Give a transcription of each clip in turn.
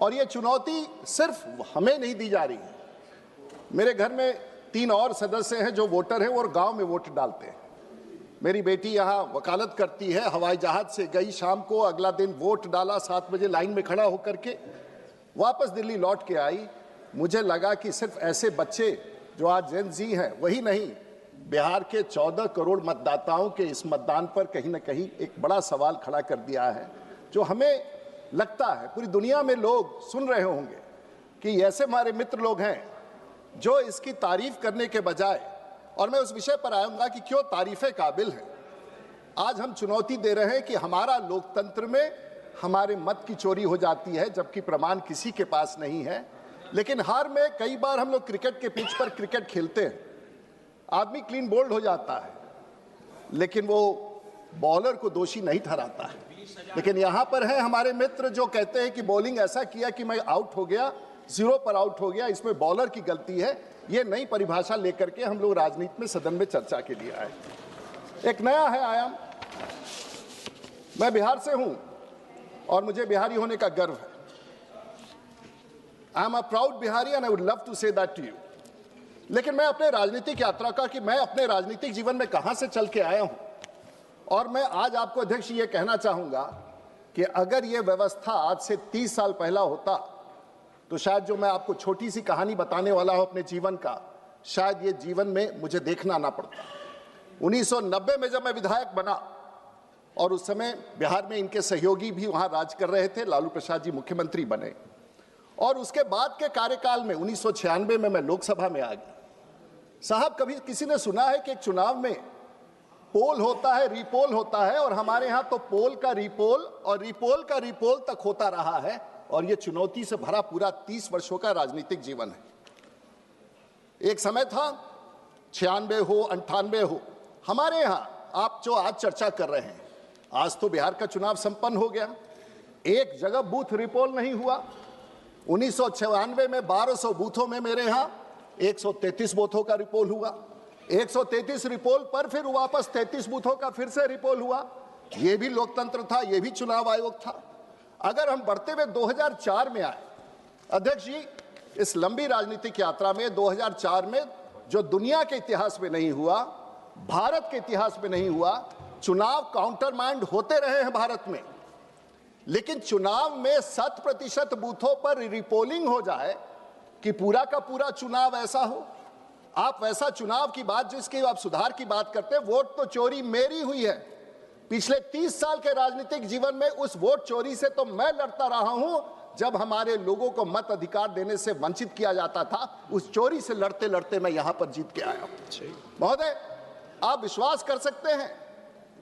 और ये चुनौती सिर्फ हमें नहीं दी जा रही है। मेरे घर में 3 और सदस्य हैं जो वोटर हैं और गांव में वोट डालते हैं। मेरी बेटी यहाँ वकालत करती है, हवाई जहाज से गई शाम को, अगला दिन वोट डाला, 7 बजे लाइन में खड़ा होकर के वापस दिल्ली लौट के आई। मुझे लगा कि सिर्फ ऐसे बच्चे जो आज जेन जी हैं वही नहीं, बिहार के 14 करोड़ मतदाताओं के इस मतदान पर कहीं ना कहीं एक बड़ा सवाल खड़ा कर दिया है, जो हमें लगता है पूरी दुनिया में लोग सुन रहे होंगे कि ऐसे हमारे मित्र लोग हैं जो इसकी तारीफ करने के बजाय, और मैं उस विषय पर आऊंगा कि क्यों तारीफे काबिल है। आज हम चुनौती दे रहे हैं कि हमारा लोकतंत्र में हमारे मत की चोरी हो जाती है, जबकि प्रमाण किसी के पास नहीं है। लेकिन हार में कई बार हम लोग क्रिकेट के पिच पर क्रिकेट खेलते हैं, आदमी क्लीन बोल्ड हो जाता है, लेकिन वो बॉलर को दोषी नहीं ठहराता है। लेकिन यहाँ पर है हमारे मित्र जो कहते हैं कि बॉलिंग ऐसा किया कि मैं आउट हो गया, 0 पर आउट हो गया, इसमें बॉलर की गलती है। ये नई परिभाषा लेकर के हम लोग राजनीति में सदन में चर्चा के लिए आए। एक नया है आयाम। मैं बिहार से हूं और मुझे बिहारी होने का गर्व है। I am a proud Bihari and I would love to say that to you. लेकिन मैं अपने राजनीतिक यात्रा का कि मैं अपने राजनीतिक जीवन में कहां से चल के आया हूं, और मैं आज आपको अध्यक्ष ये कहना चाहूंगा कि अगर ये व्यवस्था आज से 30 साल पहला होता तो शायद जो मैं आपको छोटी सी कहानी बताने वाला हूं अपने जीवन का, शायद ये जीवन में मुझे देखना ना पड़ता। 1990 में जब मैं विधायक बना, और उस समय बिहार में इनके सहयोगी भी वहां राज कर रहे थे, लालू प्रसाद जी मुख्यमंत्री बने, और उसके बाद के कार्यकाल में 1996 में मैं लोकसभा में आ गया। साहब, कभी किसी ने सुना है कि एक चुनाव में पोल होता है, रिपोल होता है, और हमारे यहां तो पोल का रिपोल और रिपोल का रिपोल तक होता रहा है, और यह चुनौती से भरा पूरा 30 वर्षों का राजनीतिक जीवन है। एक समय था 96 हो 98 हो, हमारे यहां आप जो आज चर्चा कर रहे हैं, आज तो बिहार का चुनाव संपन्न हो गया, एक जगह बूथ रिपोल नहीं हुआ। 1996 में 1200 बूथों में मेरे यहां 133 बूथों का रिपोल हुआ। 133 रिपोल पर फिर वापस 33 बूथों का फिर से रिपोल हुआ। यह भी लोकतंत्र था, यह भी चुनाव आयोग था। अगर हम बढ़ते हुए 2004 में आए, अध्यक्ष जी, इस लंबी राजनीतिक यात्रा में 2004 में जो दुनिया के इतिहास में नहीं हुआ, भारत के इतिहास में नहीं हुआ, चुनाव काउंटर माइंड होते रहे हैं भारत में, लेकिन चुनाव में 100% बूथों पर रिपोलिंग हो जाए कि पूरा का पूरा चुनाव ऐसा हो। आप वैसा चुनाव की बात, जिसकी आप सुधार की बात करते हैं, वोट तो चोरी मेरी हुई है। पिछले 30 साल के राजनीतिक जीवन में उस वोट चोरी से तो मैं लड़ता रहा हूं, जब हमारे लोगों को मत अधिकार देने से वंचित किया जाता था। उस चोरी से लड़ते लड़ते मैं यहां पर जीत के आया हूं। महोदय, आप विश्वास कर सकते हैं,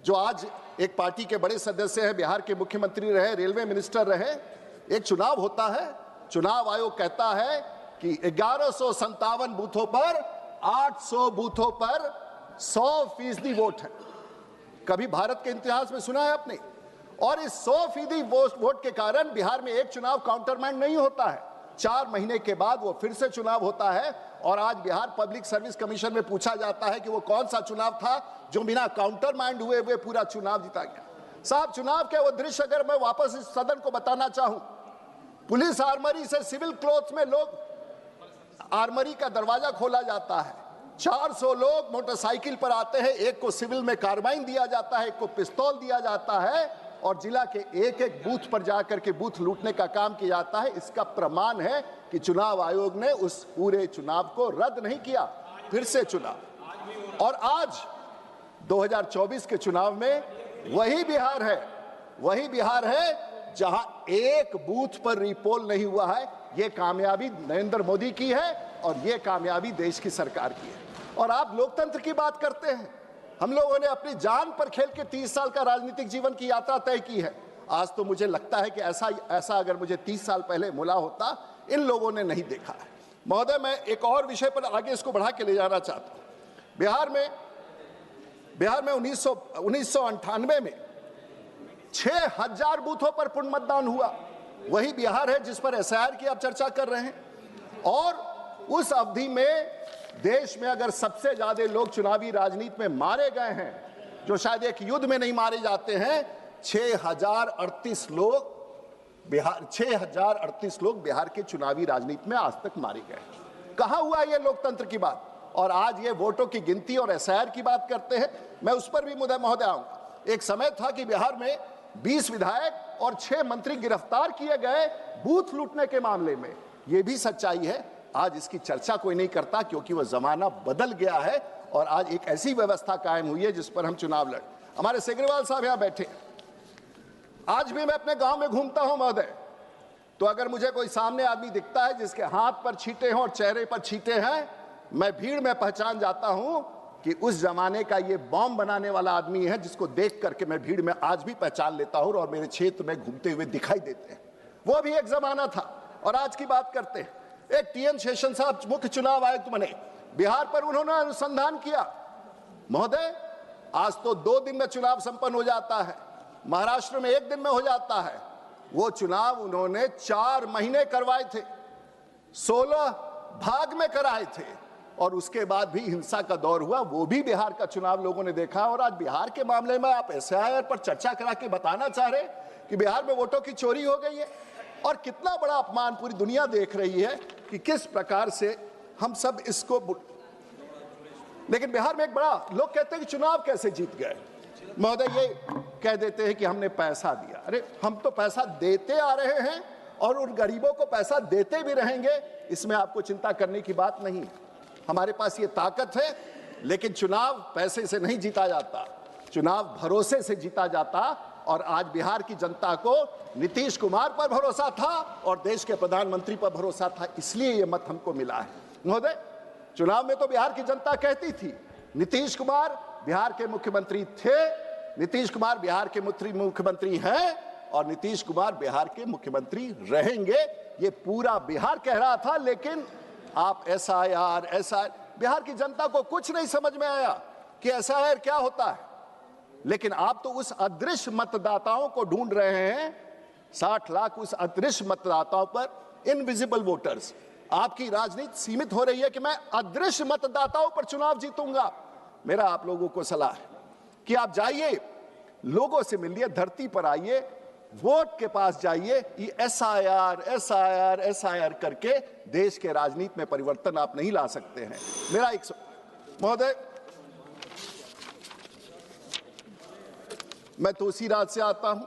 जो आज एक पार्टी के बड़े सदस्य हैं, बिहार के मुख्यमंत्री रहे, रेलवे मिनिस्टर रहे, एक चुनाव होता है, चुनाव आयोग कहता है कि 1157 बूथों पर 800 बूथों पर 100% वोट है। कभी भारत के इतिहास में सुना है आपने? और इस 100% वोट के कारण बिहार में एक चुनाव काउंटरमाइंड नहीं होता है। 4 महीने के बाद वो फिर से चुनाव होता है, और आज बिहार पब्लिक सर्विस कमीशन में पूछा जाता है कि वो कौन सा चुनाव था जो बिना काउंटरमाइंड हुए पूरा चुनाव जीता गया। साहब, चुनाव के वो दृश्य अगर मैं वापस इस सदन को बताना चाहूं, पुलिस आर्मरी से सिविल क्लोथ्स में लोग, आर्मरी का दरवाजा खोला जाता है, 400 लोग मोटरसाइकिल पर आते हैं, एक को सिविल में कार्बाइन दिया जाता है, एक को पिस्तौल दिया जाता है, और जिला के एक एक बूथ पर जाकर के बूथ लूटने का काम किया जाता है। इसका प्रमाण है कि चुनाव आयोग ने उस पूरे चुनाव को रद्द नहीं किया, फिर से चुना। और आज 2024 के चुनाव में वही बिहार है जहां एक बूथ पर रिपोल नहीं हुआ है। यह कामयाबी नरेंद्र मोदी की है, और यह कामयाबी देश की सरकार की है। और आप लोकतंत्र की बात करते हैं, हम लोगों ने अपनी जान पर खेल के 30 साल का राजनीतिक जीवन की यात्रा तय की है। आज तो मुझे लगता है कि ऐसा अगर मुझे 30 साल पहले मिला होता, इन लोगों ने नहीं देखा है। महोदय, मैं एक और विषय पर आगे इसको बढ़ा के ले जाना चाहता हूं। बिहार में 1998 में 6000 बूथों पर पूर्ण मतदान हुआ। वही बिहार है जिस पर एसआईआर की आप चर्चा कर रहे हैं। और उस अवधि में देश में अगर सबसे ज्यादा लोग चुनावी राजनीति में मारे गए हैं, जो शायद एक युद्ध में नहीं मारे जाते हैं, 6038 लोग बिहार 6038 लोग बिहार के चुनावी राजनीति में आज तक मारे गए। कहां हुआ ये लोकतंत्र की बात? और आज ये वोटों की गिनती और एसआईआर की बात करते हैं। मैं उस पर भी महोदय आऊंगा। एक समय था कि बिहार में 20 विधायक और 6 मंत्री गिरफ्तार किए गए बूथ लूटने के मामले में। यह भी सच्चाई है। आज इसकी चर्चा कोई नहीं करता क्योंकि वह जमाना बदल गया है और आज एक ऐसी व्यवस्था कायम हुई है जिस पर हम चुनाव लड़। हमारे सेग्रीवाल साहब यहां बैठे। आज भी मैं अपने गांव में घूमता हूं महोदय, तो अगर मुझे कोई सामने आदमी दिखता है जिसके हाथ पर छींटे हों और चेहरे पर छींटे हैं, मैं भीड़ में पहचान जाता हूं कि उस जमाने का ये बॉम्ब बनाने वाला आदमी है, जिसको देख करके मैं भीड़ में आज भी पहचान लेता हूं और मेरे क्षेत्र में घूमते हुए दिखाई देते हैं। वो भी एक जमाना था। और आज की बात करते हैं। एक टीएन शेषन साहब मुख्य चुनाव आयुक्त बने, बिहार पर उन्होंने अनुसंधान किया। महोदय, आज तो 2 दिन में चुनाव संपन्न हो जाता है, महाराष्ट्र में 1 दिन में हो जाता है। वो चुनाव उन्होंने 4 महीने करवाए थे, 16 भाग में कराए थे और उसके बाद भी हिंसा का दौर हुआ। वो भी बिहार का चुनाव लोगों ने देखा। और आज बिहार के मामले में आप एसआईआर पर चर्चा करा के बताना चाह रहे कि बिहार में वोटों की चोरी हो गई है। और कितना बड़ा अपमान पूरी दुनिया देख रही है कि किस प्रकार से हम सब इसको। लेकिन बिहार में एक बड़ा, लोग कहते हैं कि चुनाव कैसे जीत गए। महोदय, ये कह देते हैं कि हमने पैसा दिया। अरे, हम तो पैसा देते आ रहे हैं और उन गरीबों को पैसा देते भी रहेंगे। इसमें आपको चिंता करने की बात नहीं। हमारे पास ये ताकत है। लेकिन चुनाव पैसे से नहीं जीता जाता, चुनाव भरोसे से जीता जाता। और आज बिहार की जनता को नीतीश कुमार पर भरोसा था और देश के प्रधानमंत्री पर भरोसा था, इसलिए ये मत हमको मिला है। महोदय, चुनाव में तो बिहार की जनता कहती थी नीतीश कुमार बिहार के मुख्यमंत्री थे, नीतीश कुमार बिहार के मुख्यमंत्री हैं और नीतीश कुमार बिहार के मुख्यमंत्री रहेंगे। ये पूरा बिहार कह रहा था। लेकिन आप एसआईआर, बिहार की जनता को कुछ नहीं समझ में आया कि एसआईआर क्या होता है। लेकिन आप तो उस अदृश्य मतदाताओं को ढूंढ रहे हैं, 60 लाख उस अदृश्य मतदाताओं पर, इनविजिबल वोटर्स। आपकी राजनीति सीमित हो रही है कि मैं अदृश्य मतदाताओं पर चुनाव जीतूंगा। मेरा आप लोगों को सलाह है कि आप जाइए, लोगों से मिलिए, धरती पर आइए, वोट के पास जाइए। ये एसआईआर करके देश के राजनीति में परिवर्तन आप नहीं ला सकते हैं। मेरा एक महोदय, मैं तो उसी राज्य से आता हूं।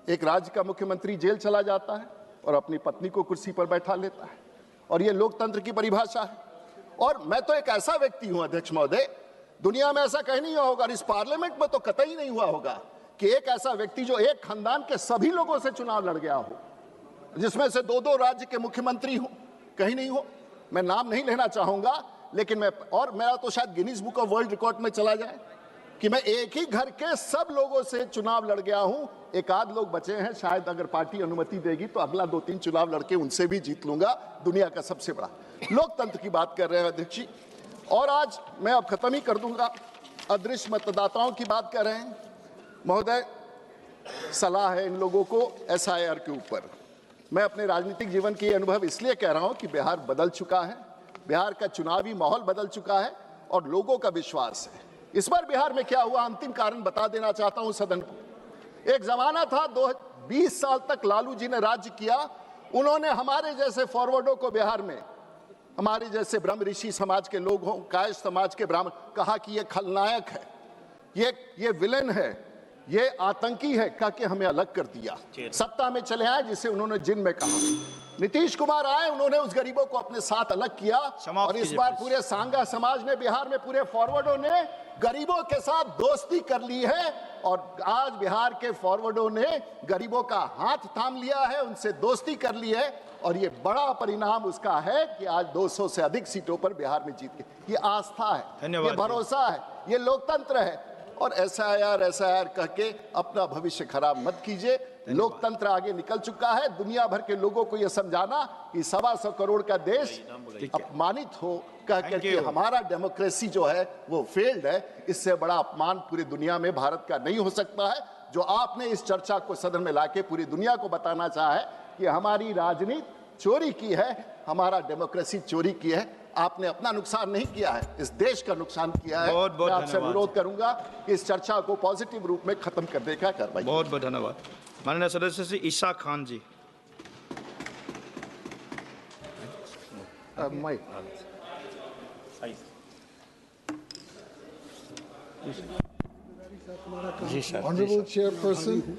एक राज्य का मुख्यमंत्री जेल चला जाता है और अपनी पत्नी को कुर्सी पर बैठा लेता है, और यह लोकतंत्र की परिभाषा है। और मैं तो एक ऐसा व्यक्ति हूं अध्यक्ष महोदय, दुनिया में ऐसा कहीं नहीं हुआ होगा, इस पार्लियामेंट में तो कतई नहीं हुआ होगा कि एक ऐसा व्यक्ति जो एक खानदान के सभी लोगों से चुनाव लड़ गया हो, जिसमें से 2-2 राज्य के मुख्यमंत्री हो, कहीं नहीं हो। मैं नाम नहीं लेना चाहूंगा, लेकिन मेरा तो शायद Guinness book of world record में चला जाए कि मैं एक ही घर के सब लोगों से चुनाव लड़ गया हूं। एक आध लोग बचे हैं, शायद अगर पार्टी अनुमति देगी तो अगला 2-3 चुनाव लड़के उनसे भी जीत लूंगा। दुनिया का सबसे बड़ा लोकतंत्र की बात कर रहे हैं अध्यक्ष जी। और आज मैं अब खत्म ही कर दूंगा। अदृश्य मतदाताओं की बात कर रहे हैं महोदय, सलाह है इन लोगों को एसआईआर के ऊपर। मैं अपने राजनीतिक जीवन के अनुभव इसलिए कह रहा हूं कि बिहार बदल चुका है, बिहार का चुनावी माहौल बदल चुका है और लोगों का विश्वास है। इस बार बिहार में क्या हुआ, अंतिम कारण बता देना चाहता हूं सदन को। एक जमाना था, 20 साल तक लालू जी ने राज्य किया। उन्होंने हमारे जैसे फॉरवर्डों को बिहार में, हमारे जैसे ब्रह्म ऋषि समाज के लोग हों, कायस्थ समाज के ब्राह्मण, कहा कि ये खलनायक है, ये विलेन है, ये आतंकी है, कहा कि हमें अलग कर दिया। सत्ता में चले आए, जिसे उन्होंने जिन में कहा। नीतीश कुमार आए, उन्होंने उस गरीबों को अपने साथ अलग किया। और इस बार पूरे सांगा समाज ने, बिहार में पूरे फॉरवर्डों ने गरीबों के साथ दोस्ती कर ली है। और आज बिहार के फॉरवर्डों ने गरीबों का हाथ थाम लिया है, उनसे दोस्ती कर ली है। और ये बड़ा परिणाम उसका है कि आज 200 से अधिक सीटों पर बिहार में जीत के। ये आस्था है, ये भरोसा है, ये लोकतंत्र है। और एसआईआर कह के अपना भविष्य खराब मत कीजिए। लोकतंत्र आगे निकल चुका है। दुनिया भर के लोगों को यह समझाना कि 125 करोड़ का देश अपमानित हो कह करके हमारा डेमोक्रेसी जो है वो फेल्ड है, इससे बड़ा अपमान पूरी दुनिया में भारत का नहीं हो सकता है। जो आपने इस चर्चा को सदन में लाके पूरी दुनिया को बताना चाहा है कि हमारी राजनीति चोरी की है, हमारा डेमोक्रेसी चोरी की है, आपने अपना नुकसान नहीं किया है, इस देश का नुकसान किया है। मैं आपसे अनुरोध करूंगा कि इस चर्चा को पॉजिटिव रूप में खत्म करने का कार्रवाई। बहुत बहुत धन्यवाद। माननीय सदस्य श्री ईशा खान जी। Mike. Honorable Chairperson,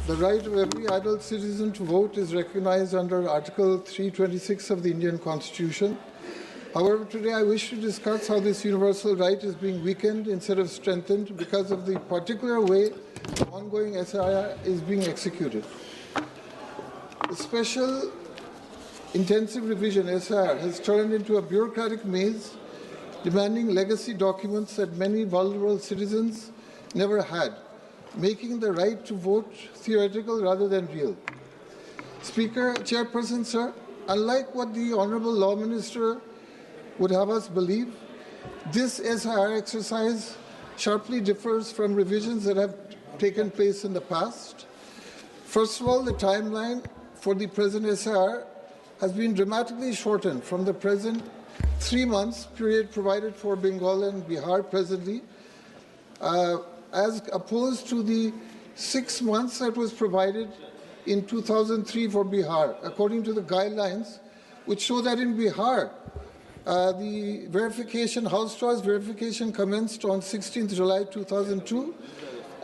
the right of every adult citizen to vote is recognized under Article 326 of the Indian Constitution. However, today I wish to discuss how this universal right is being weakened instead of strengthened because of the particular way the ongoing SIR is being executed. The special intensive revision SIR has turned into a bureaucratic maze demanding legacy documents that many vulnerable citizens never had, making the right to vote theoretical rather than real. Chairperson, sir, unlike what the Honorable Law Minister would have us believe, this SIR exercise sharply differs from revisions that have taken place in the past. First of all, the timeline for the present SIR has been dramatically shortened from the present 3 months period provided for Bengal and Bihar presently, as opposed to the 6 months that was provided in 2003 for Bihar, according to the guidelines, which show that in Bihar, the House Choice verification commenced on 16th July 2002,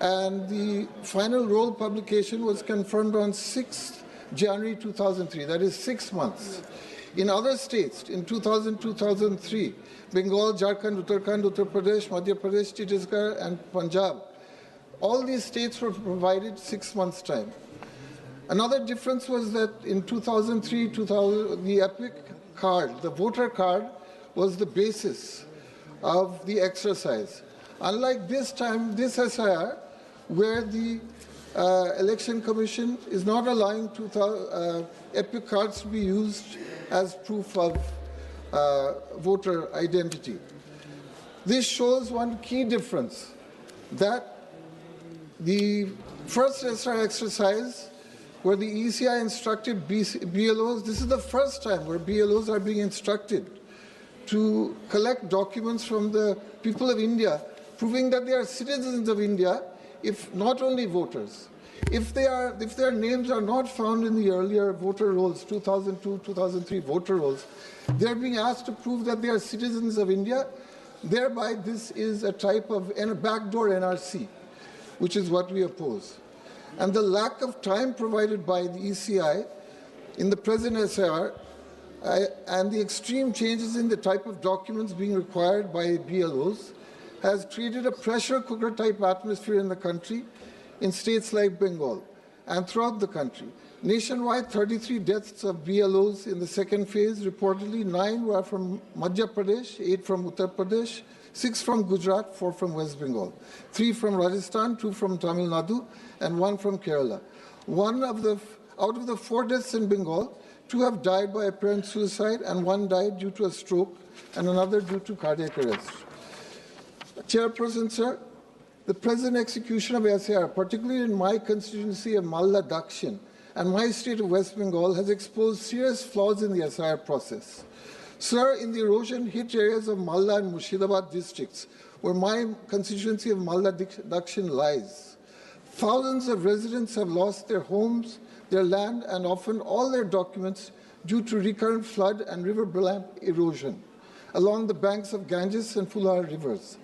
and the final roll publication was confirmed on 6th January 2003, that is 6 months. In other states, in 2000-2003, Bengal, Jharkhand, Uttarakhand, Uttar Pradesh, Madhya Pradesh, Chhattisgarh, and Punjab, all these states were provided 6 months' time. Another difference was that in 2003, the EPIC card, the voter card, was the basis of the exercise. Unlike this time, this SIR, where the Election Commission is not allowing EPIC cards to be used as proof of voter identity. This shows one key difference, that the first SIR exercise where the ECI instructed BLOs, this is the first time where BLOs are being instructed to collect documents from the people of India, proving that they are citizens of India, if not only voters. If their names are not found in the earlier voter rolls, 2002, 2003 voter rolls, they're being asked to prove that they are citizens of India. Thereby, this is a type of backdoor NRC, which is what we oppose. And the lack of time provided by the ECI in the present SIR and the extreme changes in the type of documents being required by BLOs has created a pressure cooker type atmosphere in the country, in states like Bengal and throughout the country. Nationwide, 33 deaths of BLOs in the second phase. Reportedly, 9 were from Madhya Pradesh, 8 from Uttar Pradesh, 6 from Gujarat, 4 from West Bengal, 3 from Rajasthan, 2 from Tamil Nadu, and 1 from Kerala. Out of the 4 deaths in Bengal, 2 have died by apparent suicide, and 1 died due to a stroke, and another due to cardiac arrest. Chairperson, sir, the present execution of SIR, particularly in my constituency of Malda Dakshin and my state of West Bengal, has exposed serious flaws in the SIR process. Sir, in the erosion-hit areas of Malda and Murshidabad districts, where my constituency of Malda Dakshin lies, thousands of residents have lost their homes, their land, and often all their documents due to recurrent flood and river erosion along the banks of Ganges and Fular rivers.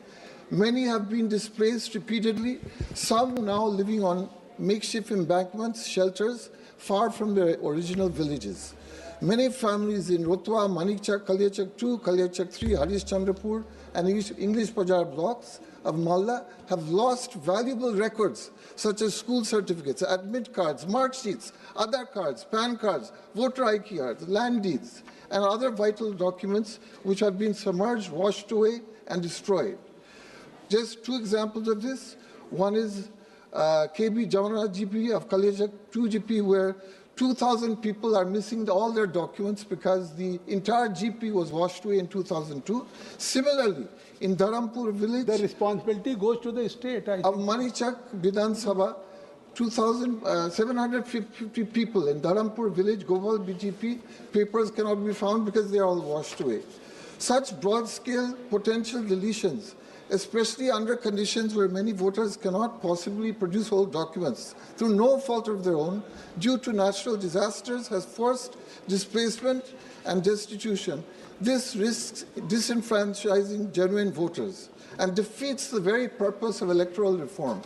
Many have been displaced repeatedly, some now living on makeshift embankments, shelters, far from their original villages. Many families in Rotwa, Manikchak, Kaliachak 2, Kaliachak 3, Harish Chandrapur, and English Bazaar blocks of Malda have lost valuable records such as school certificates, admit cards, mark sheets, Aadhaar cards, PAN cards, voter ID cards, land deeds, and other vital documents which have been submerged, washed away, and destroyed. Just 2 examples of this. One is KB Jamannath GP of Kaliachak 2 GP, where 2,000 people are missing all their documents because the entire GP was washed away in 2002. Similarly, in Dharampur village, the responsibility goes to the state. Of Manichak Vidhan Sabha, 750 people in Dharampur village, Gopal BGP, papers cannot be found because they are all washed away. Such broad-scale potential deletions especially under conditions where many voters cannot possibly produce whole documents through no fault of their own due to natural disasters, has forced displacement and destitution. This risks disenfranchising genuine voters and defeats the very purpose of electoral reform.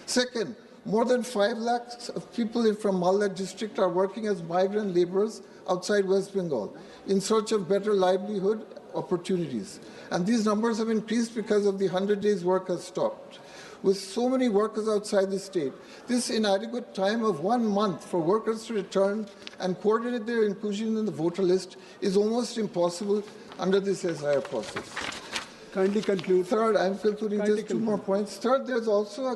Second, more than 5 lakhs of people from Malda district are working as migrant laborers outside West Bengal in search of better livelihood opportunities. And these numbers have increased because of the 100 days work has stopped. With so many workers outside the state, this inadequate time of 1 month for workers to return and coordinate their inclusion in the voter list is almost impossible under this SIR process. Kindly conclude. Third, I'm concluding Kindly just 2 more points. Third, there's also a